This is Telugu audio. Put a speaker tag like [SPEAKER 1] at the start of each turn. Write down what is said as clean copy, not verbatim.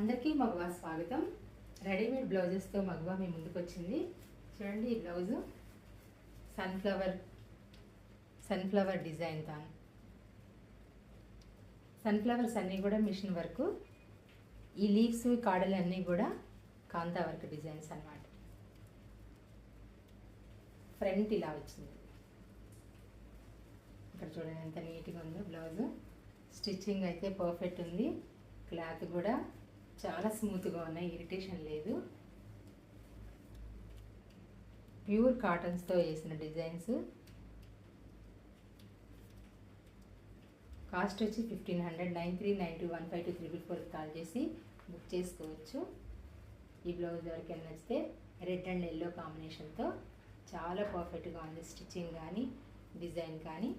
[SPEAKER 1] అందరికీ మగవా స్వాగతం. రెడీమేడ్ బ్లౌజెస్తో మగవా మీ ముందుకు వచ్చింది. చూడండి, ఈ బ్లౌజు సన్ఫ్లవర్ డిజైన్ తాను. సన్ఫ్లవర్స్ అన్నీ కూడా మిషన్ వర్క్. ఈ లీవ్స్ కాడలు అన్నీ కూడా కాంతా వర్క్ డిజైన్స్ అన్నమాట. ఫ్రంట్ ఇలా వచ్చింది. ఇక్కడ చూడండి ఎంత నీట్గా ఉందో బ్లౌజు. స్టిచ్చింగ్ అయితే పర్ఫెక్ట్ ఉంది. క్లాత్ కూడా చాలా స్మూత్గా ఉన్నాయి, ఇరిటేషన్ లేదు. ప్యూర్ కాటన్స్తో వేసిన డిజైన్స్. కాస్ట్ వచ్చి 1500. 9392152344 కాల్ చేసి బుక్ చేసుకోవచ్చు. ఈ బ్లౌజ్ ఎవరికైనా నచ్చితే రెడ్ అండ్ ఎల్లో కాంబినేషన్తో చాలా పర్ఫెక్ట్గా ఉంది. స్టిచ్చింగ్ కానీ డిజైన్ కానీ